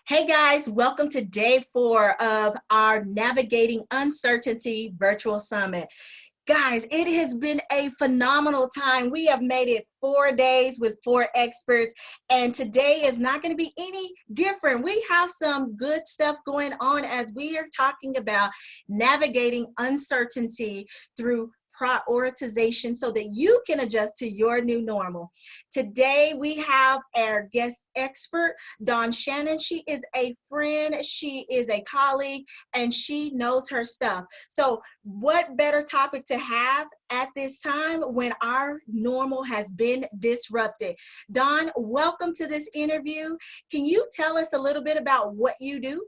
Hey guys, welcome to day 4 of our Navigating Uncertainty virtual summit. Guys, it has been a phenomenal time. We have made it 4 days with 4 experts, and today is not going to be any different. We have some good stuff going on as we are talking about navigating uncertainty through prioritization so that you can adjust to your new normal. Today we have our guest expert, Shannon. She is a friend, she is a colleague, and she knows her stuff. So what better topic to have at this time when our normal has been disrupted? Dawn, welcome to this interview. Can you tell us a little bit about what you do?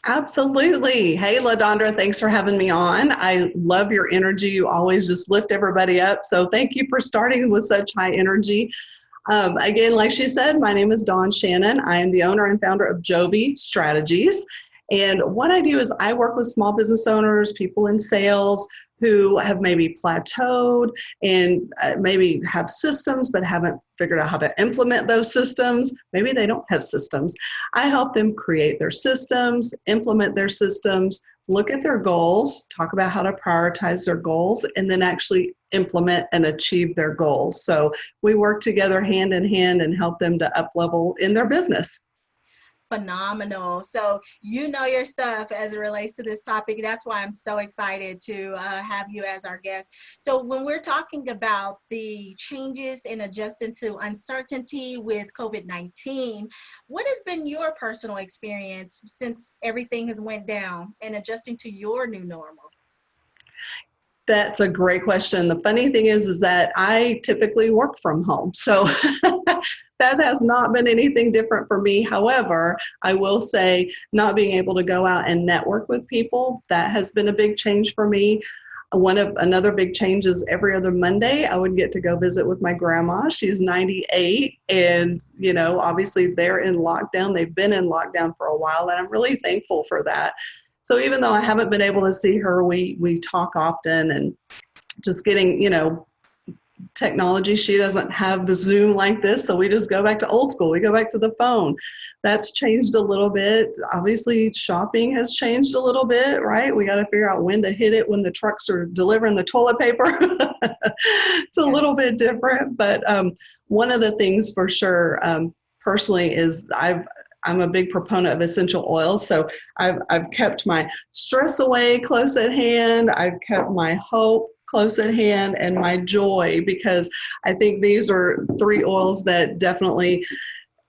Absolutely. Hey, LaDondra, thanks for having me on. I love your energy. You always just lift everybody up. So thank you for starting with such high energy. Again, like she said, my name is Dawn Shannon. I am the owner and founder of Joby Strategies. And what I do is I work with small business owners, people in sales who have maybe plateaued and maybe have systems but haven't figured out how to implement those systems. Maybe they don't have systems. I help them create their systems, implement their systems, look at their goals, talk about how to prioritize their goals, and then actually implement and achieve their goals. So we work together hand in hand and help them to up level in their business. Phenomenal. So you know your stuff as it relates to this topic. That's why I'm so excited to have you as our guest. So when we're talking about the changes in adjusting to uncertainty with COVID-19, what has been your personal experience since everything has went down and adjusting to your new normal? That's a great question. The funny thing is that I typically work from home. So that has not been anything different for me. However, I will say not being able to go out and network with people, that has been a big change for me. Another big change is every other Monday, I would get to go visit with my grandma. She's 98, and obviously they're in lockdown. They've been in lockdown for a while, and I'm really thankful for that. So even though I haven't been able to see her, we talk often, and just getting, technology. She doesn't have the Zoom like this, so we just go back to old school. We go back to the phone. That's changed a little bit. Obviously, shopping has changed a little bit, right? We got to figure out when to hit it when the trucks are delivering the toilet paper. It's a little bit different, but one of the things for sure, personally, is I'm a big proponent of essential oils. So I've kept my stress away close at hand. I've kept my hope close at hand and my joy, because I think these are 3 oils that definitely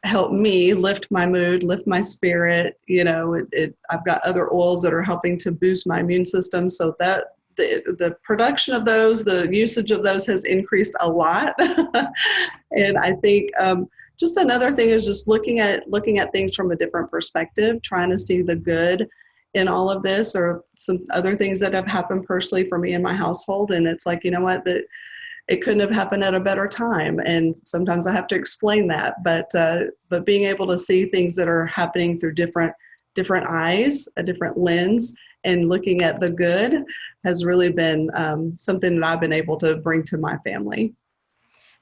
help me lift my mood, lift my spirit. I've got other oils that are helping to boost my immune system. So that the production of those, the usage of those has increased a lot. And I think just another thing is just looking at things from a different perspective, trying to see the good in all of this, or some other things that have happened personally for me in my household. And it's like, you know what, that it couldn't have happened at a better time. And sometimes I have to explain that, but being able to see things that are happening through different eyes, a different lens, and looking at the good has really been something that I've been able to bring to my family.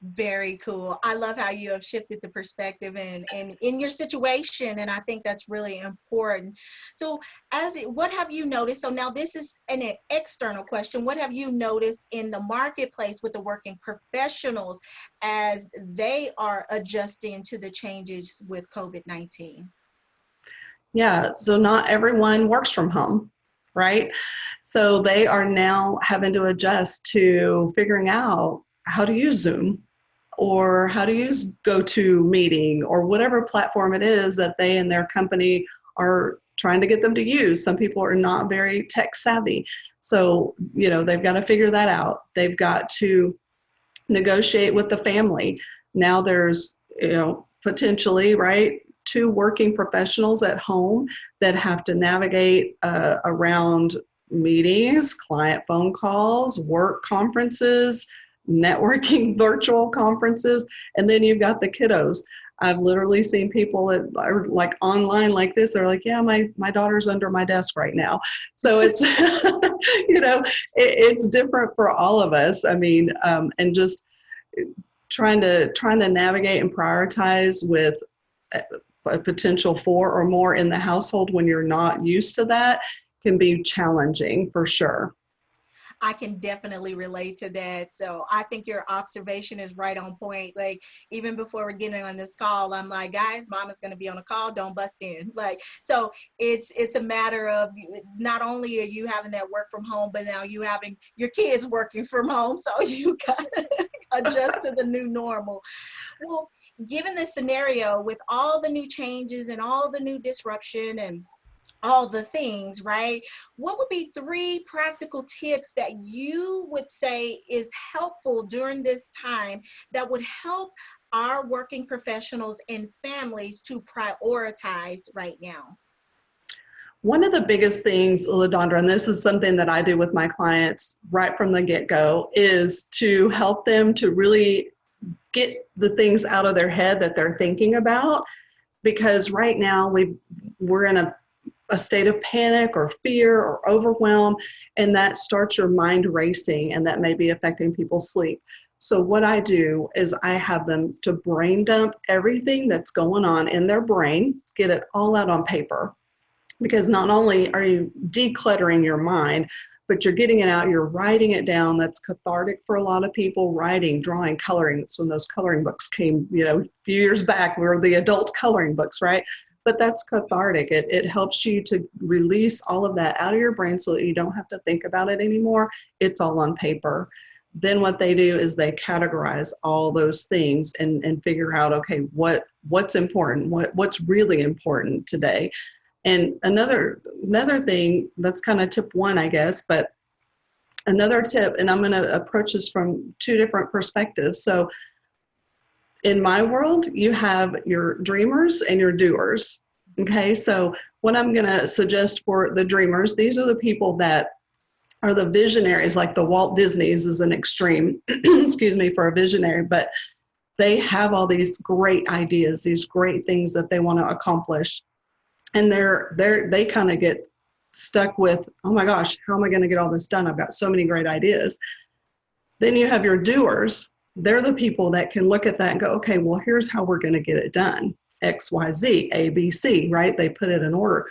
Very cool. I love how you have shifted the perspective and in your situation, and I think that's really important. So what have you noticed? So now this is an external question. What have you noticed in the marketplace with the working professionals as they are adjusting to the changes with COVID-19? Yeah, so not everyone works from home, right? So they are now having to adjust to figuring out how to use Zoom, or how to use GoToMeeting, or whatever platform it is that they and their company are trying to get them to use. Some people are not very tech savvy. So, they've got to figure that out. They've got to negotiate with the family. Now there's, potentially, right, 2 working professionals at home that have to navigate around meetings, client phone calls, work conferences, networking virtual conferences, and then you've got the kiddos. I've literally seen people that are like online like this. They're like, yeah, my daughter's under my desk right now. So it's, it's different for all of us. I mean, and just trying to navigate and prioritize with a potential 4 or more in the household when you're not used to that can be challenging for sure. I can definitely relate to that. So I think your observation is right on point. Like, even before we're getting on this call, I'm like, guys, mama's going to be on a call. Don't bust in. Like, so it's a matter of not only are you having that work from home, but now you having your kids working from home. So you got to adjust to the new normal. Well, given this scenario with all the new changes and all the new disruption and all the things, right? What would be 3 practical tips that you would say is helpful during this time that would help our working professionals and families to prioritize right now? One of the biggest things, LaDondra, and this is something that I do with my clients right from the get-go, is to help them to really get the things out of their head that they're thinking about. Because right now we're in a state of panic or fear or overwhelm, and that starts your mind racing, and that may be affecting people's sleep. So what I do is I have them to brain dump everything that's going on in their brain, get it all out on paper. Because not only are you decluttering your mind, but you're getting it out, you're writing it down. That's cathartic for a lot of people. Writing, drawing, coloring. That's when those coloring books came, a few years back, were the adult coloring books, right? But that's cathartic. It helps you to release all of that out of your brain so that you don't have to think about it anymore. It's all on paper. Then what they do is they categorize all those things and figure out, okay, what's important, what's really important today. And another thing, that's kind of tip 1, I guess, but another tip, and I'm going to approach this from 2 different perspectives. So in my world, you have your dreamers and your doers. Okay, so what I'm going to suggest for the dreamers, these are the people that are the visionaries, like the Walt Disneys is an extreme, excuse me, for a visionary, but they have all these great ideas, these great things that they want to accomplish. And they kind of get stuck with, oh my gosh, how am I going to get all this done? I've got so many great ideas. Then you have your doers. They're the people that can look at that and go, okay, well, here's how we're going to get it done. X, Y, Z, A, B, C, right? They put it in order.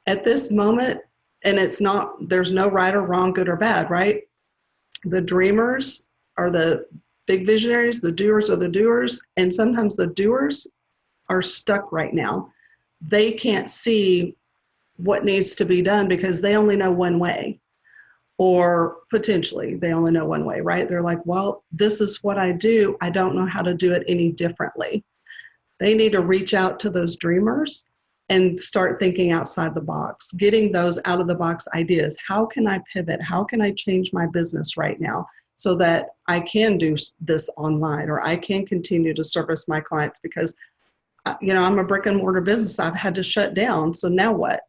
At this moment, and there's no right or wrong, good or bad, right? The dreamers are the big visionaries, the doers are the doers, and sometimes the doers are stuck right now. They can't see what needs to be done because they only know one way, or potentially they only know one way, right? They're like, well, this is what I do. I don't know how to do it any differently. They need to reach out to those dreamers and start thinking outside the box, getting those out of the box ideas. How can I pivot? How can I change my business right now so that I can do this online, or I can continue to service my clients? Because I'm a brick and mortar business. I've had to shut down. So now what?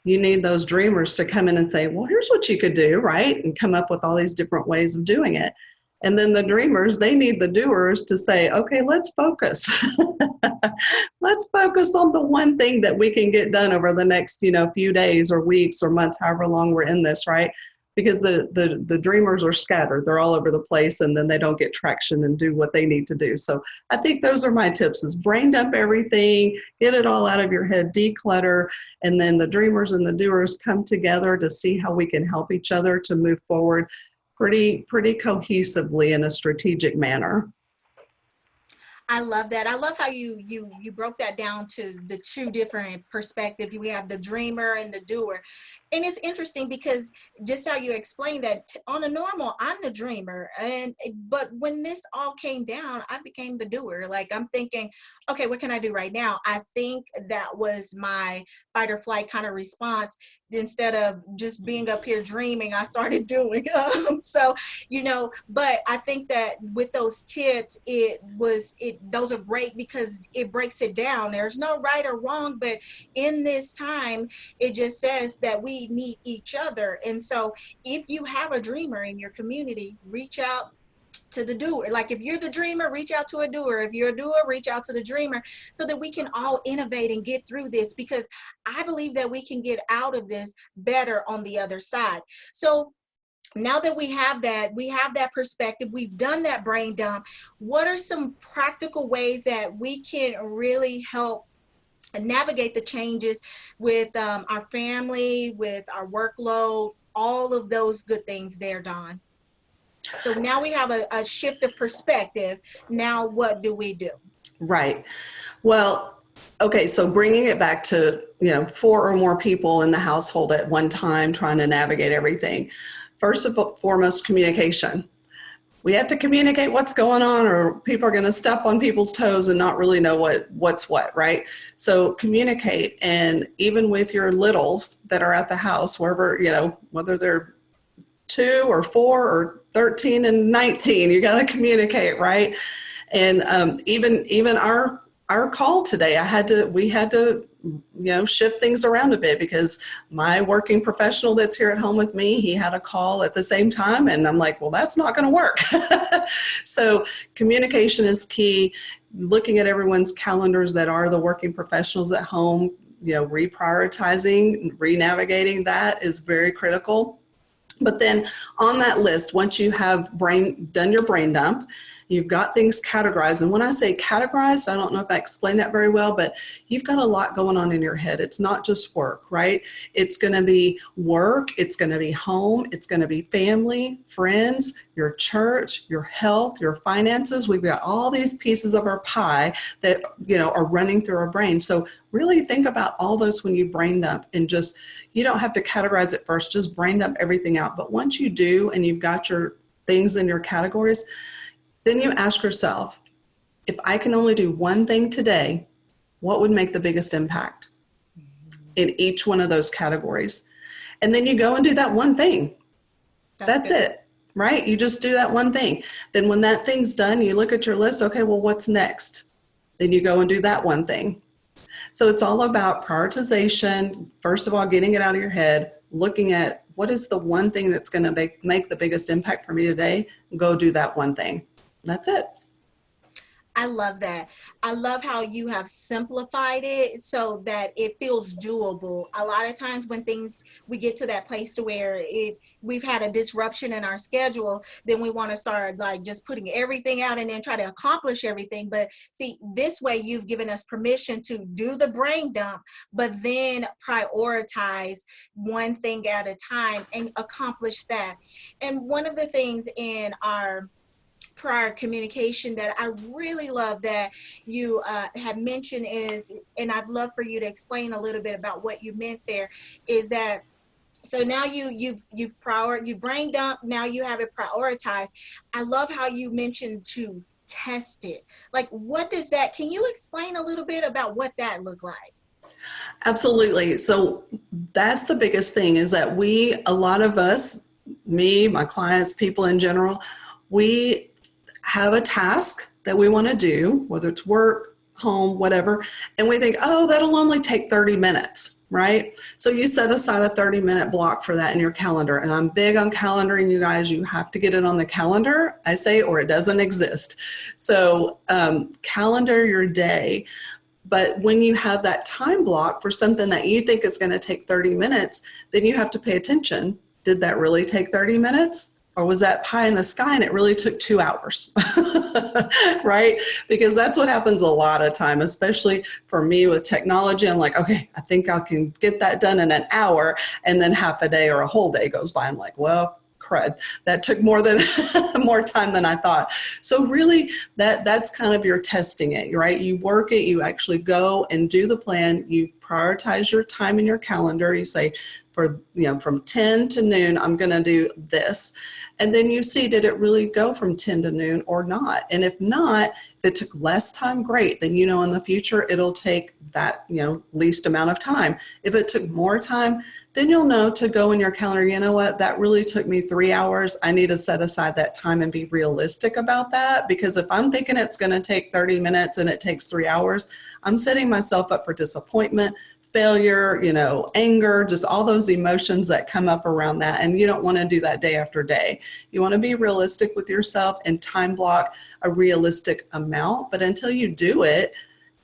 You need those dreamers to come in and say, well, here's what you could do, right? And come up with all these different ways of doing it. And then the dreamers, they need the doers to say, okay, let's focus. Let's focus on the one thing that we can get done over the next, few days or weeks or months, however long we're in this, right? Because the dreamers are scattered. They're all over the place, and then they don't get traction and do what they need to do. So I think those are my tips: is brain dump everything, get it all out of your head, declutter, and then the dreamers and the doers come together to see how we can help each other to move forward pretty cohesively in a strategic manner. I love that. I love how you broke that down to the 2 different perspectives. We have the dreamer and the doer. And it's interesting because just how you explained that, on a normal, I'm the dreamer. But when this all came down, I became the doer. Like, I'm thinking, okay, what can I do right now? I think that was my fight or flight kind of response. Instead of just being up here dreaming, I started doing. But I think that with those tips, those are great because it breaks it down. There's no right or wrong, but in this time, it just says that we need each other. And so if you have a dreamer in your community, reach out to the doer. Like, if you're the dreamer, reach out to a doer. If you're a doer, reach out to the dreamer, so that we can all innovate and get through this, because I believe that we can get out of this better on the other side. So now that we have that perspective, we've done that brain dump, what are some practical ways that we can really help navigate the changes with our family, with our workload, all of those good things there, Dawn. So now we have a shift of perspective. Now what do we do? Right. Well, okay, so bringing it back to, four or more people in the household at one time trying to navigate everything. First of all, foremost, communication. We have to communicate what's going on, or people are going to step on people's toes and not really know what's what, right? So communicate, and even with your littles that are at the house, wherever, whether they're 2 or 4 or 13 and 19, you got to communicate, right? And even our call today, we had to shift things around a bit, because my working professional that's here at home with me, he had a call at the same time, and I'm like, well, that's not going to work. So communication is key. Looking at everyone's calendars that are the working professionals at home, reprioritizing, renavigating, that is very critical. But then on that list, once you have done your brain dump, you've got things categorized. And when I say categorized, I don't know if I explained that very well, but you've got a lot going on in your head. It's not just work, right? It's going to be work. It's going to be home. It's going to be family, friends, your church, your health, your finances. We've got all these pieces of our pie that, are running through our brain. So really think about all those when you brain dump, and just, you don't have to categorize it first, just brain dump everything out. But once you do, and you've got your things in your categories, then you ask yourself, if I can only do one thing today, what would make the biggest impact in each one of those categories? And then you go and do that one thing. That's it, right? You just do that one thing. Then when that thing's done, you look at your list, okay, well, what's next? Then you go and do that one thing. So it's all about prioritization. First of all, getting it out of your head, looking at what is the one thing that's going to make the biggest impact for me today. Go do that one thing. That's it. I love that. I love how you have simplified it so that it feels doable. A lot of times when we get to that place to where we've had a disruption in our schedule, then we want to start like just putting everything out and then try to accomplish everything. But see, this way you've given us permission to do the brain dump, but then prioritize one thing at a time and accomplish that. And one of the things in our prior communication that I really love that you have mentioned is, and I'd love for you to explain a little bit about what you meant there, is that so now you've brain dump, now you have it prioritized. I love how you mentioned to test it. Like, what does that, can you explain a little bit about what that looked like? Absolutely. So that's the biggest thing, is that a lot of us, me, my clients, people in general, we have a task that we want to do, whether it's work, home, whatever, and we think, oh, that'll only take 30 minutes, right? So you set aside a 30-minute block for that in your calendar. And I'm big on calendaring, you guys. You have to get it on the calendar, I say, or it doesn't exist. So calendar your day. But when you have that time block for something that you think is going to take 30 minutes, then you have to pay attention. Did that really take 30 minutes? Or was that pie in the sky and it really took 2 hours, right? Because that's what happens a lot of time, especially for me with technology. I'm like, okay, I think I can get that done in an hour. And then half a day or a whole day goes by. I'm like, well, crud, that took more time than I thought. So really that's kind of your testing it, right? You work it, you actually go and do the plan, you prioritize your time in your calendar. You say, from 10 to noon, I'm going to do this. And then you see, did it really go from 10 to noon or not? And if not, if it took less time, great. Then, in the future, it'll take that, least amount of time. If it took more time, then you'll know to go in your calendar, you know what, that really took me 3 hours. I need to set aside that time and be realistic about that. Because if I'm thinking it's going to take 30 minutes and it takes 3 hours, I'm setting myself up for disappointment, failure, anger, just all those emotions that come up around that. And you don't want to do that day after day. You want to be realistic with yourself and time block a realistic amount. But until you do it,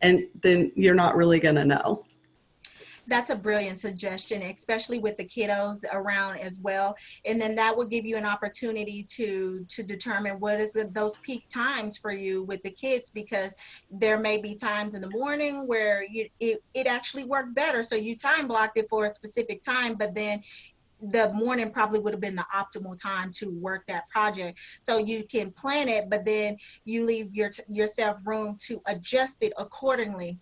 and then you're not really going to know. That's a brilliant suggestion, especially with the kiddos around as well. And then that will give you an opportunity to determine what is those peak times for you with the kids, because there may be times in the morning where it actually worked better. So you time blocked it for a specific time, but then the morning probably would have been the optimal time to work that project. So you can plan it, but then you leave yourself room to adjust it accordingly.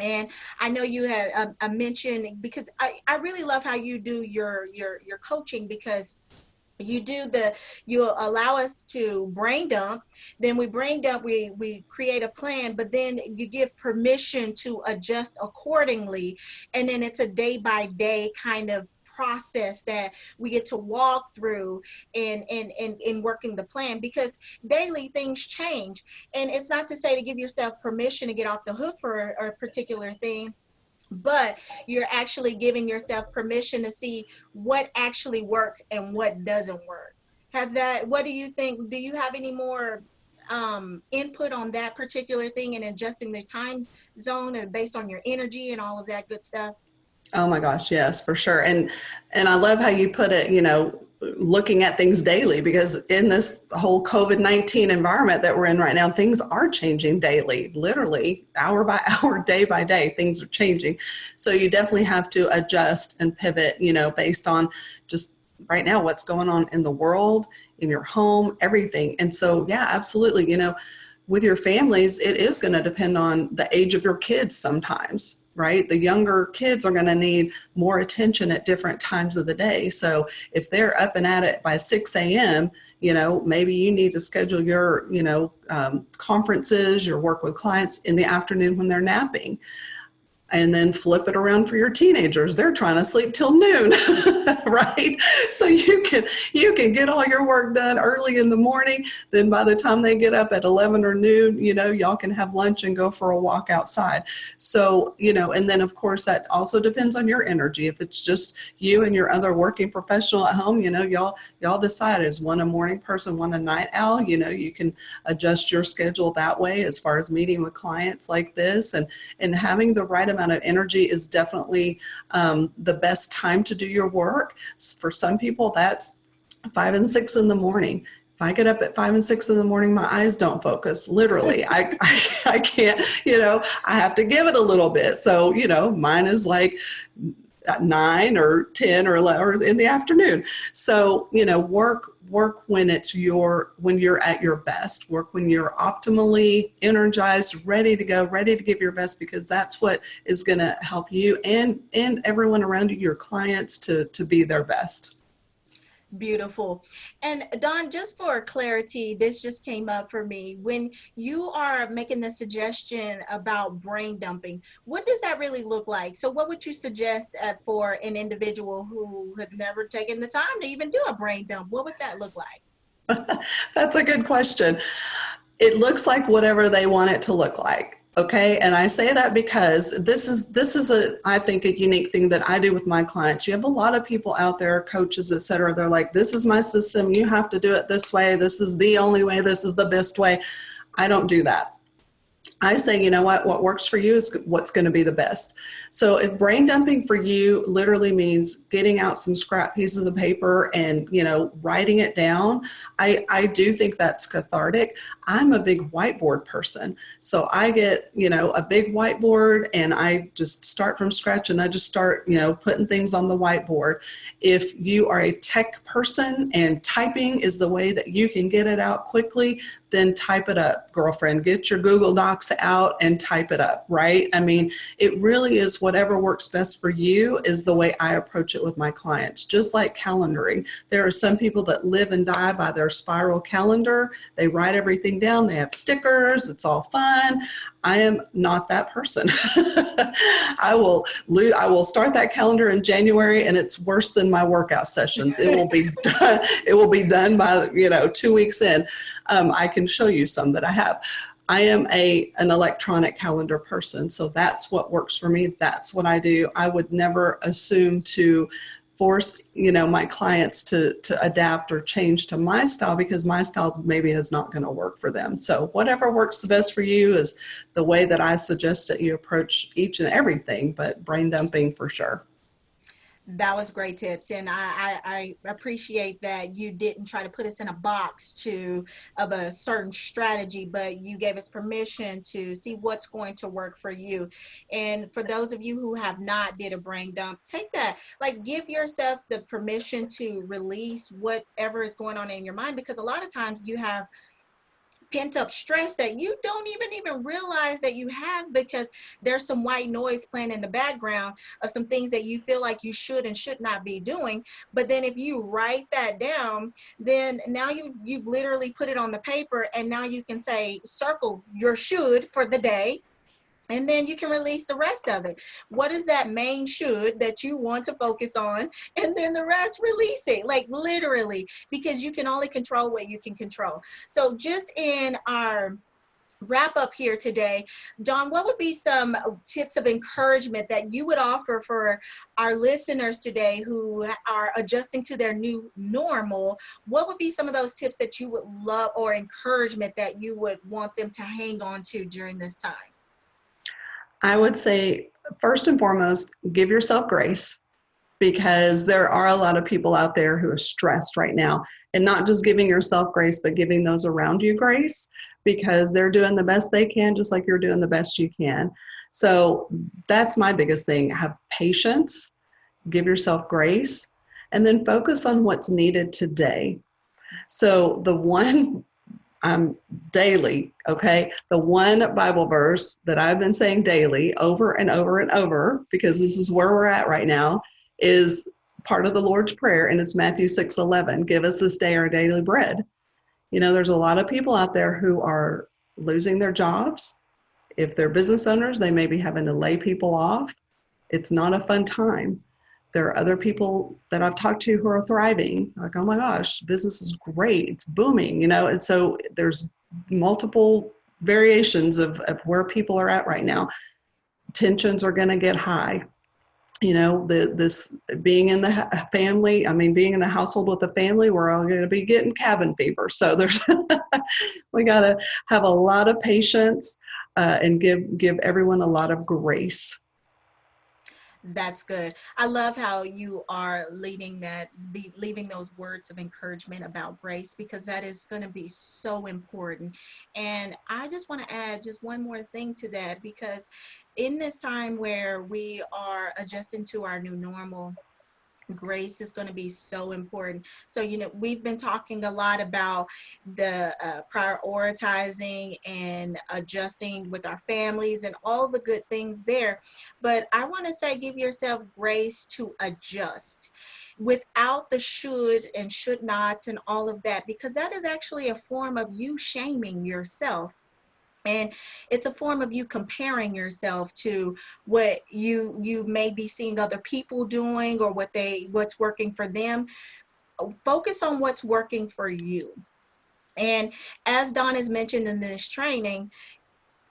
And I know you had mentioned, because I really love how you do your coaching, because you allow us to brain dump, then we brain dump, we create a plan, but then you give permission to adjust accordingly. And then it's a day by day kind of process that we get to walk through in working the plan, because daily things change. And it's not to say to give yourself permission to get off the hook for a particular thing, but you're actually giving yourself permission to see what actually works and what doesn't work. What do you think? Do you have any more input on that particular thing, and adjusting the time zone and based on your energy and all of that good stuff? Oh my gosh, yes, for sure. And I love how you put it, looking at things daily, because in this whole COVID-19 environment that we're in right now, things are changing daily, literally hour by hour, day by day, things are changing. So you definitely have to adjust and pivot, based on just right now what's going on in the world, in your home, everything. And so, yeah, absolutely. With your families, it is going to depend on the age of your kids sometimes, right? The younger kids are going to need more attention at different times of the day. So if they're up and at it by 6 a.m., maybe you need to schedule your, conferences, your work with clients in the afternoon when they're napping. And then flip it around for your teenagers. They're trying to sleep till noon, right? So you can get all your work done early in the morning. Then by the time they get up at 11 or noon, y'all can have lunch and go for a walk outside. So, and then of course that also depends on your energy. If it's just you and your other working professional at home, y'all decide, is one a morning person, one a night owl? You can adjust your schedule that way as far as meeting with clients like this, and having the right amount of energy is definitely the best time to do your work. For some people, that's 5 and 6 in the morning. If I get up at 5 and 6 in the morning, my eyes don't focus. Literally, I can't, I have to give it a little bit. So, mine is like at 9 or 10 or 11 or in the afternoon. So, work when you're at your best. Work when you're optimally energized, ready to go, ready to give your best, because that's what is going to help you and everyone around you, your clients, to be their best. Beautiful. And Dawn, just for clarity, this just came up for me. When you are making the suggestion about brain dumping, what does that really look like? So what would you suggest for an individual who had never taken the time to even do a brain dump? What would that look like? That's a good question. It looks like whatever they want it to look like. Okay. And I say that because this is I think a unique thing that I do with my clients. You have a lot of people out there, coaches, et cetera. They're like, this is my system. You have to do it this way. This is the only way. This is the best way. I don't do that. I say, what works for you is what's going to be the best. So if brain dumping for you literally means getting out some scrap pieces of paper and, writing it down, I do think that's cathartic. I'm a big whiteboard person. So I get, a big whiteboard and I just start from scratch and I just start, putting things on the whiteboard. If you are a tech person and typing is the way that you can get it out quickly, then type it up, girlfriend. Get your Google Docs out and type it up, right? I mean, it really is whatever works best for you is the way I approach it with my clients. Just like calendaring. There are some people that live and die by their spiral calendar. They write everything down. They have stickers. It's all fun. I am not that person. I will start that calendar in January and it's worse than my workout sessions. It will be done. It will be done by, 2 weeks in. I can show you some that I have. I am an electronic calendar person. So that's what works for me. That's what I do. I would never assume to force, my clients to adapt or change to my style, because my style maybe is not going to work for them. So whatever works the best for you is the way that I suggest that you approach each and everything, but brain dumping for sure. That was great tips, and I appreciate that you didn't try to put us in a box of a certain strategy, but you gave us permission to see what's going to work for you. And for those of you who have not did a brain dump, take that, like, give yourself the permission to release whatever is going on in your mind, because a lot of times you have pent up stress that you don't even realize that you have, because there's some white noise playing in the background of some things that you feel like you should and should not be doing. But then if you write that down, then now you've literally put it on the paper, and now you can say circle your should for the day, and then you can release the rest of it. What is that main should that you want to focus on? And then the rest, release it, like literally, because you can only control what you can control. So just in our wrap up here today, Dawn, what would be some tips of encouragement that you would offer for our listeners today who are adjusting to their new normal? What would be some of those tips that you would love, or encouragement that you would want them to hang on to during this time? I would say, first and foremost, give yourself grace, because there are a lot of people out there who are stressed right now, and not just giving yourself grace, but giving those around you grace, because they're doing the best they can, just like you're doing the best you can. So that's my biggest thing. Have patience, give yourself grace, and then focus on what's needed today. So the one daily, okay? The one Bible verse that I've been saying daily over and over and over, because this is where we're at right now, is part of the Lord's Prayer, and it's Matthew 6:11. Give us this day our daily bread. There's a lot of people out there who are losing their jobs. If they're business owners, they may be having to lay people off. It's not a fun time. There are other people that I've talked to who are thriving. Like, oh my gosh, business is great. It's booming, and so there's multiple variations of where people are at right now. Tensions are going to get high. This being in the family, being in the household with the family, we're all going to be getting cabin fever. So we got to have a lot of patience and give everyone a lot of grace. That's good. I love how you are leaving those words of encouragement about grace, because that is going to be so important. And I just want to add just one more thing to that, because in this time where we are adjusting to our new normal, grace is going to be so important. So, we've been talking a lot about the prioritizing and adjusting with our families and all the good things there. But I want to say, give yourself grace to adjust without the should and should nots and all of that, because that is actually a form of you shaming yourself. And it's a form of you comparing yourself to what you may be seeing other people doing, or what's working for them. Focus on what's working for you. And as Dawn has mentioned in this training,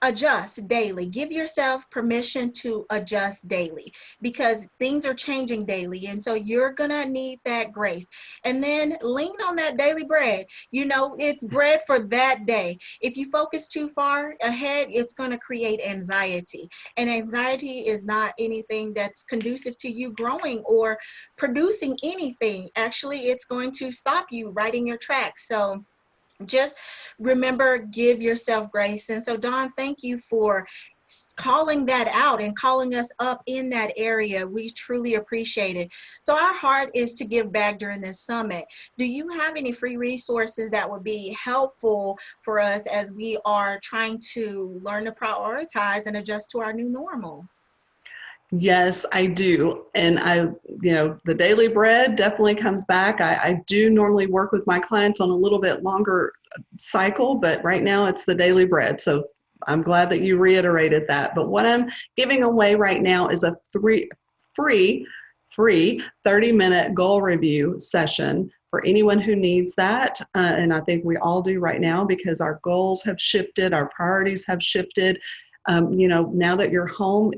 adjust daily. Give yourself permission to adjust daily, because things are changing daily, and so you're gonna need that grace. And then lean on that daily bread. It's bread for that day. If you focus too far ahead, it's going to create anxiety, and anxiety is not anything that's conducive to you growing or producing anything. Actually, it's going to stop you right in your tracks. So just remember, give yourself grace. And so, Dawn, thank you for calling that out and calling us up in that area. We truly appreciate it. So our heart is to give back during this summit. Do you have any free resources that would be helpful for us as we are trying to learn to prioritize and adjust to our new normal? Yes, I do. And the daily bread definitely comes back. I do normally work with my clients on a little bit longer cycle, but right now it's the daily bread. So I'm glad that you reiterated that. But what I'm giving away right now is a free 30-minute goal review session for anyone who needs that. And I think we all do right now, because our goals have shifted, our priorities have shifted. Now that you're home,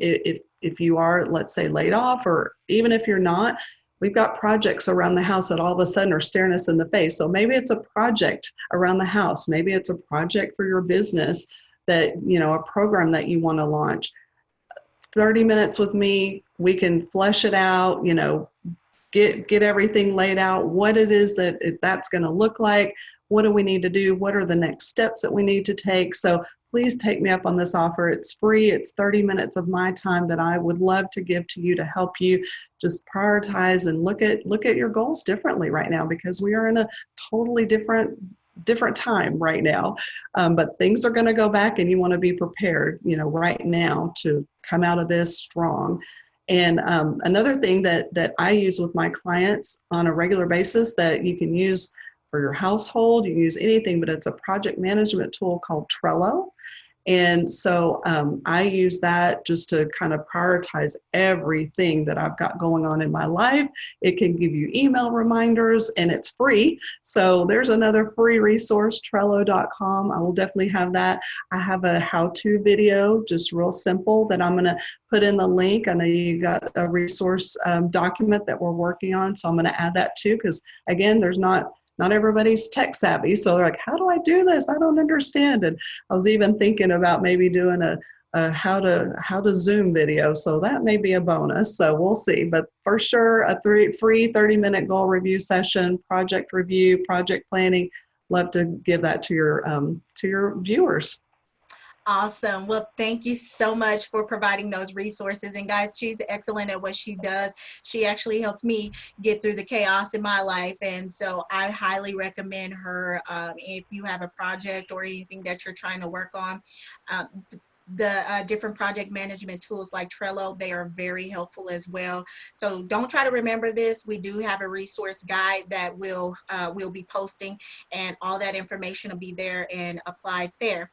if you are, let's say, laid off, or even if you're not, We've got projects around the house that all of a sudden are staring us in the face. So maybe it's a project around the house. Maybe it's a project for your business that, a program that you want to launch. 30 minutes with me, we can flesh it out, get everything laid out, what it is that's going to look like, what do we need to do, what are the next steps that we need to take. So please take me up on this offer. It's free. It's 30 minutes of my time that I would love to give to you to help you just prioritize and look at your goals differently right now, because we are in a totally different time right now. But things are going to go back, and you want to be prepared, right now to come out of this strong. And another thing that I use with my clients on a regular basis that you can use for your household, you can use anything, but it's a project management tool called Trello. And so I use that just to kind of prioritize everything that I've got going on in my life. It can give you email reminders, and it's free. So there's another free resource, Trello.com. I will definitely have that. I have a how-to video, just real simple, that I'm going to put in the link. I know you got a resource document that we're working on, so I'm going to add that too, because again, there's not everybody's tech savvy. So they're like, how do I do this? I don't understand. And I was even thinking about maybe doing a how to Zoom video. So that may be a bonus. So we'll see. But for sure, a free 30-minute goal review session, project review, project planning. Love to give that to your viewers. Awesome. Well, thank you so much for providing those resources. And guys, she's excellent at what she does. She actually helped me get through the chaos in my life. And so I highly recommend her if you have a project or anything that you're trying to work on. The different project management tools like Trello, they are very helpful as well. So don't try to remember this. We do have a resource guide that we'll be posting, and all that information will be there and applied there.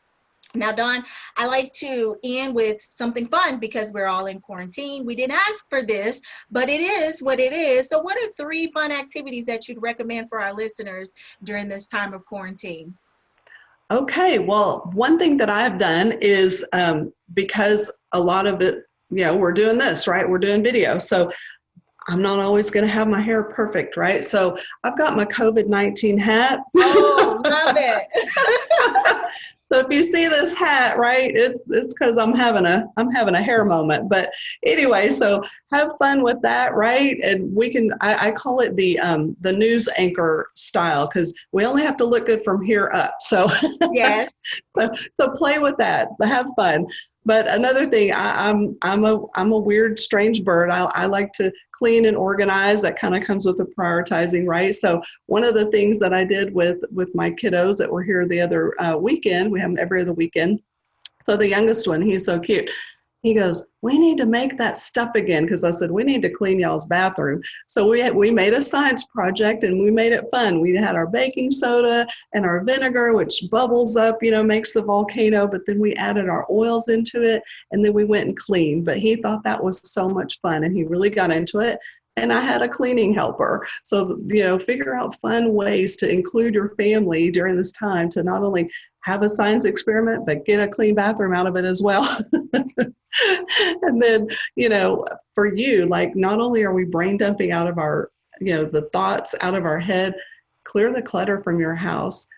Now, Dawn, I like to end with something fun because we're all in quarantine. We didn't ask for this, but it is what it is. So what are 3 fun activities that you'd recommend for our listeners during this time of quarantine? Okay, well, one thing that I've done is because a lot of it, we're doing this, right? We're doing video. So I'm not always going to have my hair perfect, right? So I've got my COVID-19 hat. Oh, love it. So if you see this hat, right, it's because I'm having a hair moment. But anyway, so have fun with that, right? And we can I call it the news anchor style, because we only have to look good from here up. So Yes. so play with that, have fun. But another thing, I'm a weird, strange bird. I like to clean and organize. That kind of comes with the prioritizing, right? So one of the things that I did with my kiddos that were here the other weekend, we have them every other weekend. So the youngest one, he's so cute. He goes, we need to make that stuff again, because I said, we need to clean y'all's bathroom. So we made a science project, and we made it fun. We had our baking soda and our vinegar, which bubbles up, makes the volcano, but then we added our oils into it, and then we went and cleaned. But he thought that was so much fun, and he really got into it. And I had a cleaning helper. So, figure out fun ways to include your family during this time to not only have a science experiment, but get a clean bathroom out of it as well. And then, for you, like, not only are we brain dumping out of our, the thoughts out of our head, clear the clutter from your house.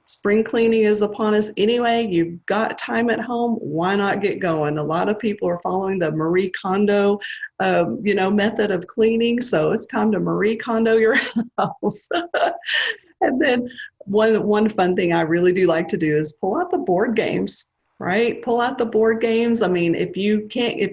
Spring cleaning is upon us anyway. You've got time at home. Why not get going? A lot of people are following the Marie Kondo, method of cleaning. So it's time to Marie Kondo your house. And then one fun thing I really do like to do is pull out the board games, right? Pull out the board games. I mean, if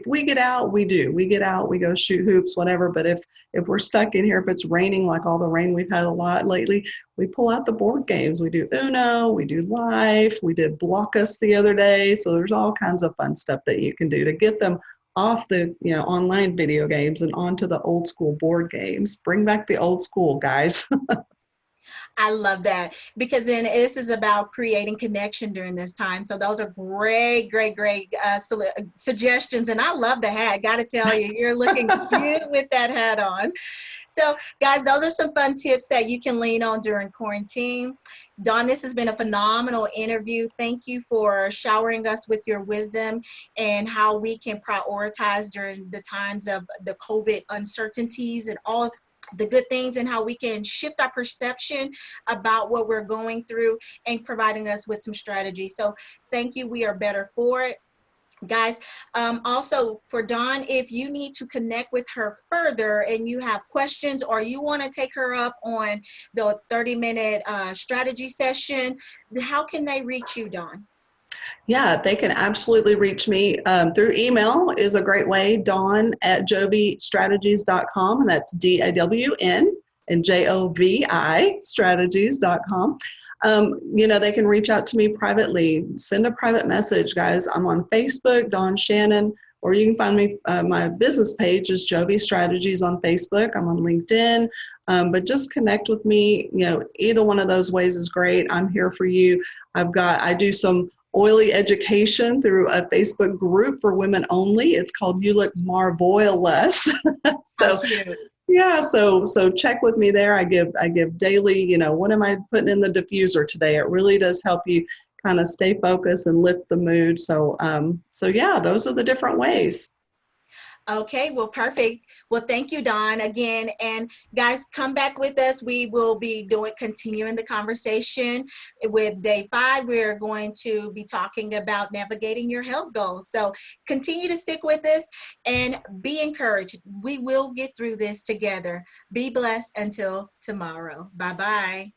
we get out, we do. We get out, we go shoot hoops, whatever. But if we're stuck in here, if it's raining, like all the rain we've had a lot lately, we pull out the board games. We do Uno, we do Life, we did Block Us the other day. So there's all kinds of fun stuff that you can do to get them off the online video games and onto the old school board games. Bring back the old school, guys. I love that, because then this is about creating connection during this time. So those are great suggestions. And I love the hat. Got to tell you, you're looking cute with that hat on. So guys, those are some fun tips that you can lean on during quarantine. Dawn, this has been a phenomenal interview. Thank you for showering us with your wisdom and how we can prioritize during the times of the COVID uncertainties and all the good things and how we can shift our perception about what we're going through and providing us with some strategies. So thank you. We are better for it. Guys, also for Dawn, if you need to connect with her further and you have questions or you want to take her up on the 30-minute strategy session, how can they reach you, Dawn? Yeah, they can absolutely reach me through email is a great way, dawn@jovistrategies.com, and that's DAWN and JOVI strategies.com. They can reach out to me privately, send a private message, guys. I'm on Facebook, Dawn Shannon, or you can find me, my business page is Jovi Strategies on Facebook. I'm on LinkedIn, but just connect with me. Either one of those ways is great. I'm here for you. I do some oily education through a Facebook group for women only. It's called You Look Marvoilous. How So cute. yeah, so check with me there. I give daily, what am I putting in the diffuser today? It really does help you kind of stay focused and lift the mood. So yeah, those are the different ways. Okay, well, perfect. Well, thank you, Dawn, again. And guys, come back with us. We will be continuing the conversation with day 5. We're going to be talking about navigating your health goals. So continue to stick with us and be encouraged. We will get through this together. Be blessed until tomorrow. Bye-bye.